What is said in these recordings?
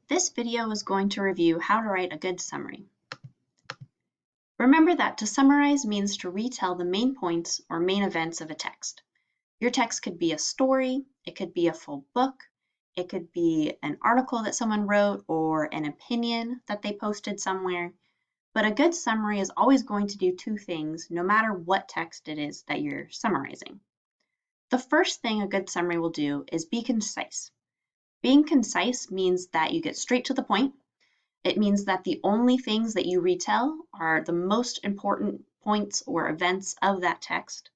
This video is going to review how to write a good summary. Remember that to summarize means to retell the main points or main events of a text. Your text could be a story, it could be a full book, it could be an article that someone wrote or an opinion that they posted somewhere. But a good summary is always going to do two things no matter what text it is that you're summarizing. The first thing a good summary will do is be concise. Being concise means that you get straight to the point. It means that the only things that you retell are the most important points or events of that text,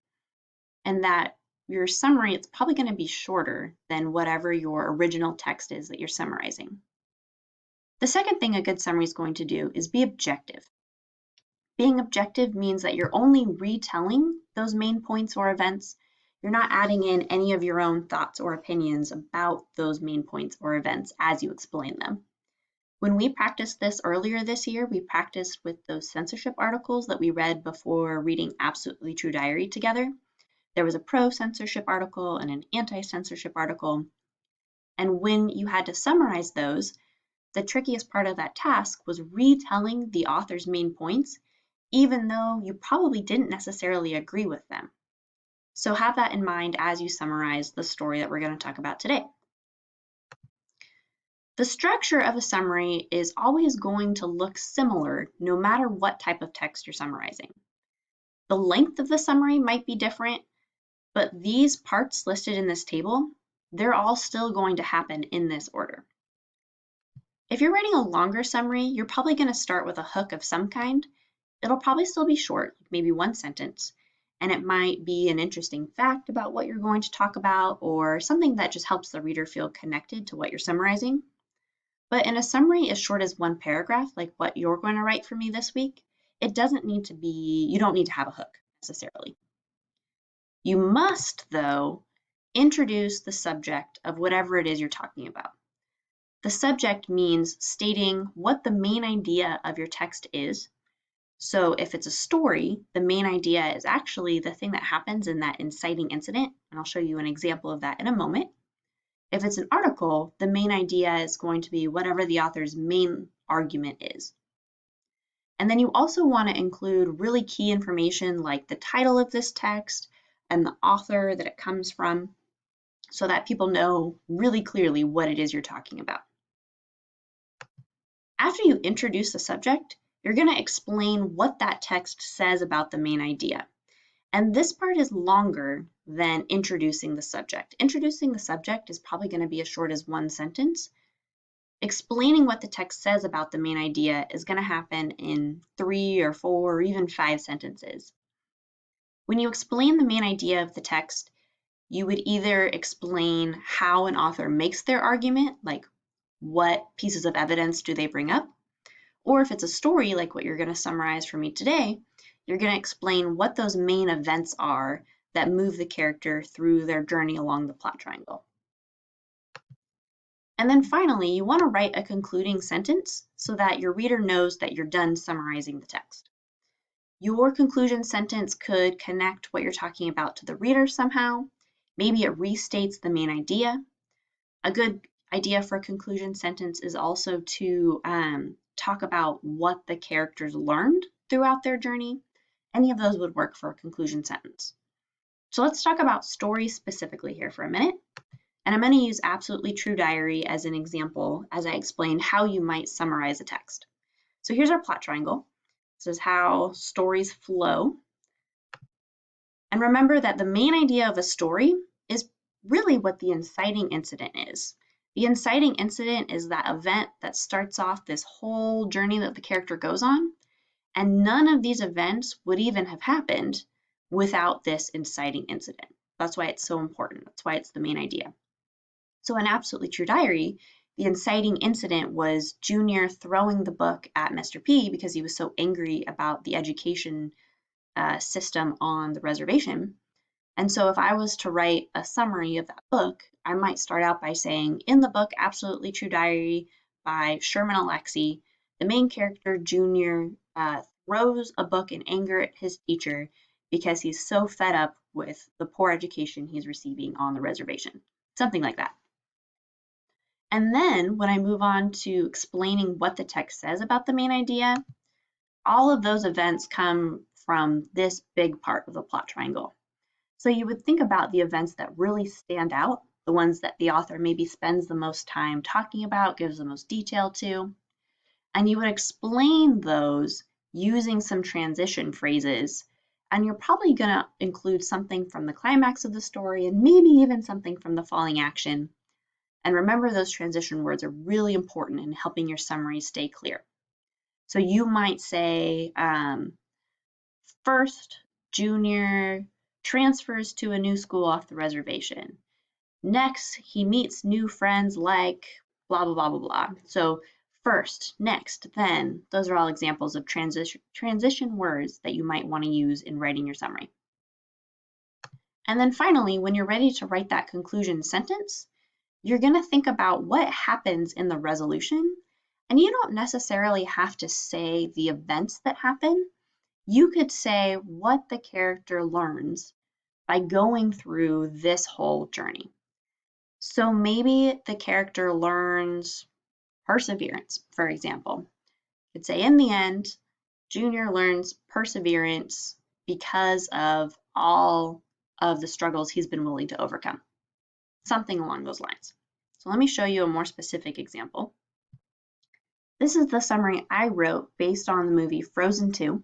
and that your summary is probably going to be shorter than whatever your original text is that you're summarizing. The second thing a good summary is going to do is be objective. Being objective means that you're only retelling those main points or events. You're not adding in any of your own thoughts or opinions about those main points or events as you explain them. When we practiced this earlier this year, we practiced with those censorship articles that we read before reading Absolutely True Diary together. There was a pro-censorship article and an anti-censorship article. And when you had to summarize those, the trickiest part of that task was retelling the author's main points, even though you probably didn't necessarily agree with them. So have that in mind as you summarize the story that we're going to talk about today. The structure of a summary is always going to look similar no matter what type of text you're summarizing. The length of the summary might be different, but these parts listed in this table, they're all still going to happen in this order. If you're writing a longer summary, you're probably going to start with a hook of some kind. It'll probably still be short, maybe one sentence, and it might be an interesting fact about what you're going to talk about or something that just helps the reader feel connected to what you're summarizing. But in a summary as short as one paragraph, like what you're going to write for me this week, you don't need to have a hook necessarily. You must, though, introduce the subject of whatever it is you're talking about. The subject means stating what the main idea of your text is. So if it's a story, the main idea is actually the thing that happens in that inciting incident, and I'll show you an example of that in a moment. If it's an article, the main idea is going to be whatever the author's main argument is. And then you also want to include really key information like the title of this text and the author that it comes from so that people know really clearly what it is you're talking about. After you introduce the subject, you're going to explain what that text says about the main idea. And this part is longer than introducing the subject. Introducing the subject is probably going to be as short as one sentence. Explaining what the text says about the main idea is going to happen in 3 or 4 or even 5 sentences. When you explain the main idea of the text, you would either explain how an author makes their argument, like what pieces of evidence do they bring up, or if it's a story like what you're going to summarize for me today, you're going to explain what those main events are that move the character through their journey along the plot triangle. And then finally, you want to write a concluding sentence so that your reader knows that you're done summarizing the text. Your conclusion sentence could connect what you're talking about to the reader somehow. Maybe it restates the main idea. A good idea for a conclusion sentence is also to talk about what the characters learned throughout their journey. Any of those would work for a conclusion sentence. So let's talk about stories specifically here for a minute. And I'm going to use Absolutely True Diary as an example as I explain how you might summarize a text. So here's our plot triangle. This is how stories flow. And remember that the main idea of a story is really what the inciting incident is. The inciting incident is that event that starts off this whole journey that the character goes on, and none of these events would even have happened without this inciting incident. That's why it's so important. That's why it's the main idea. So in Absolutely True Diary, the inciting incident was Junior throwing the book at Mr. P because he was so angry about the education system on the reservation. And so if I was to write a summary of that book, I might start out by saying, in the book Absolutely True Diary by Sherman Alexie, the main character, Junior, throws a book in anger at his teacher because he's so fed up with the poor education he's receiving on the reservation. Something like that. And then when I move on to explaining what the text says about the main idea, all of those events come from this big part of the plot triangle. So you would think about the events that really stand out, the ones that the author maybe spends the most time talking about, gives the most detail to, and you would explain those using some transition phrases. And you're probably going to include something from the climax of the story and maybe even something from the falling action. And remember, those transition words are really important in helping your summary stay clear. So you might say, first, Junior transfers to a new school off the reservation. Next, he meets new friends like blah, blah, blah, blah, blah. So first, next, then, those are all examples of transition words that you might want to use in writing your summary. And then finally, when you're ready to write that conclusion sentence, you're going to think about what happens in the resolution. And you don't necessarily have to say the events that happen. You could say what the character learns by going through this whole journey. So maybe the character learns perseverance, for example. You could say, in the end, Junior learns perseverance because of all of the struggles he's been willing to overcome. Something along those lines. So let me show you a more specific example. This is the summary I wrote based on the movie Frozen 2.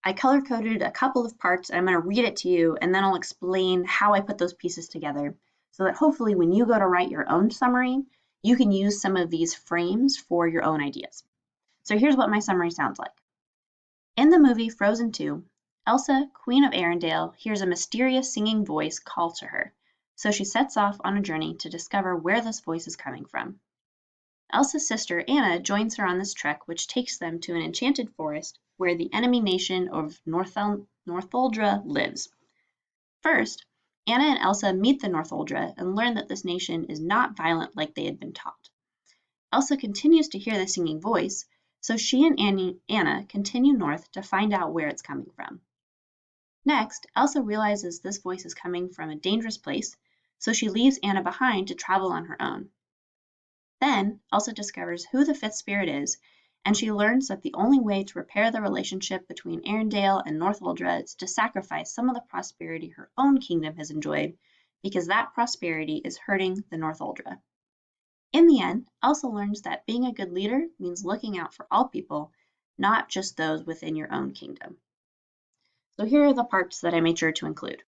I color-coded a couple of parts, and I'm going to read it to you, and then I'll explain how I put those pieces together so that hopefully when you go to write your own summary, you can use some of these frames for your own ideas. So here's what my summary sounds like. In the movie Frozen 2, Elsa, Queen of Arendelle, hears a mysterious singing voice call to her, so she sets off on a journey to discover where this voice is coming from. Elsa's sister Anna joins her on this trek, which takes them to an enchanted forest where the enemy nation of Northuldra lives. First, Anna and Elsa meet the Northuldra and learn that this nation is not violent like they had been taught. Elsa continues to hear the singing voice, so she and Anna continue north to find out where it's coming from. Next, Elsa realizes this voice is coming from a dangerous place, so she leaves Anna behind to travel on her own. Then, Elsa discovers who the fifth spirit is, and she learns that the only way to repair the relationship between Arendelle and Northuldra is to sacrifice some of the prosperity her own kingdom has enjoyed, because that prosperity is hurting the Northuldra. In the end, Elsa learns that being a good leader means looking out for all people, not just those within your own kingdom. So here are the parts that I made sure to include.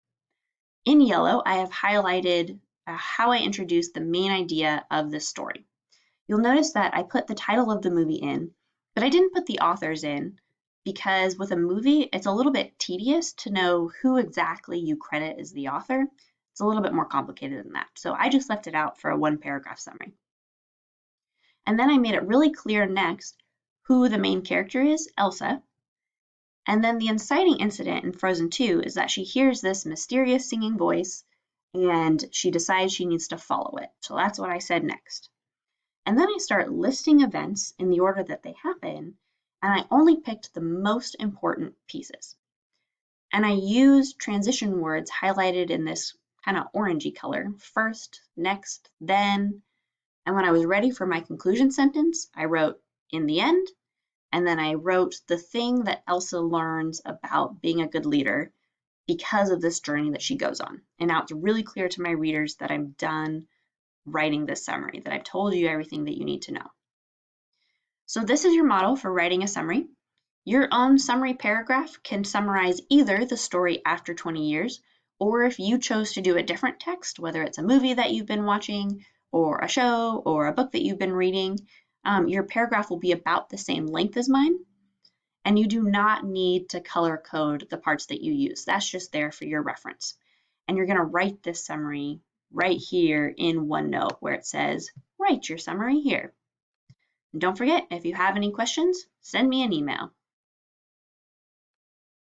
In yellow, I have highlighted how I introduced the main idea of this story. You'll notice that I put the title of the movie in, but I didn't put the authors in because with a movie, it's a little bit tedious to know who exactly you credit as the author. It's a little bit more complicated than that. So I just left it out for a one-paragraph summary. And then I made it really clear next who the main character is, Elsa. And then the inciting incident in Frozen 2 is that she hears this mysterious singing voice and she decides she needs to follow it. So that's what I said next. And then I start listing events in the order that they happen, and I only picked the most important pieces. And I used transition words highlighted in this kind of orangey color, first, next, then. And when I was ready for my conclusion sentence, I wrote in the end, and then I wrote the thing that Elsa learns about being a good leader because of this journey that she goes on. And now it's really clear to my readers that I'm done writing this summary, that I've told you everything that you need to know. So this is your model for writing a summary. Your own summary paragraph can summarize either the story after 20 years, or if you chose to do a different text, whether it's a movie that you've been watching, or a show, or a book that you've been reading, your paragraph will be about the same length as mine, and you do not need to color code the parts that you use. That's just there for your reference. And you're going to write this summary right here in OneNote where it says, write your summary here. And don't forget, if you have any questions, send me an email.